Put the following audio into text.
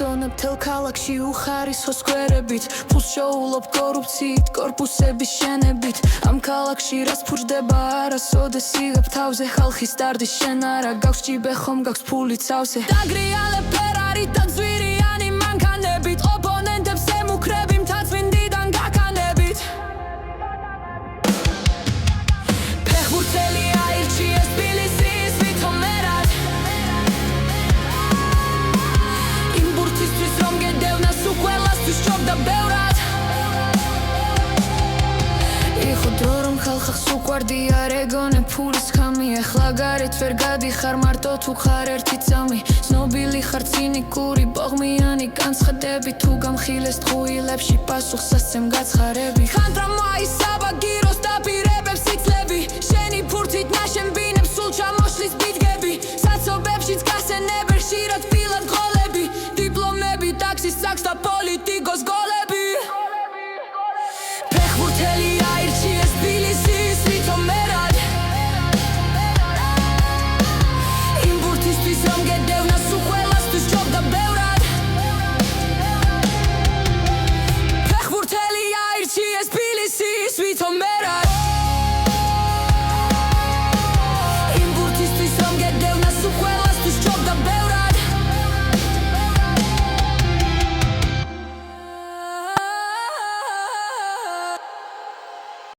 ვიბრძონებ თელ ქალაქში უხარისხო სკვერებით ფულს შოულობ კორუფციით კორპუსების შენებით ამ ქალაქში რაც ფურჯდება არასოდეს იღებ თავზე ხალხის დარდი შენ არა გაქვს ჭიბე ხომ გაქვს ფული ცავზე დაგრიალებ ფერარი და ძვირიანი მანქანებით ოპონენტებს ემუქრები მთაწმინდიდან გაქანებით ფეხბურთელი აირჩიეს თბილისის ვითომერად იმ ბურთისთვის რომ გედევნას უყველასთვის სჯობდა ბევრად იყო დრო რომ ხალხს უყვარდია რეგონე ფულის ხამი ეხლა გარეთ ვერ გადიხარ მარტო თუ ხარ ერთი წამი ცნობილი ხარ ცინიკური ბოღმიანი განცხადები თუ გამხილეს ტყუილებში პასუხს ასცემ გაცხარები ხანდრა მოისაბაგიროს დაპირებებს იცლები შენი ფურთით ნაშენბინებს სულ ჩამოშლის ბიდგები საცობებშიც გასენებერ ხშირად ფილად ყოლები დიპლომები ტაქსის საქს და პოლიტიკოს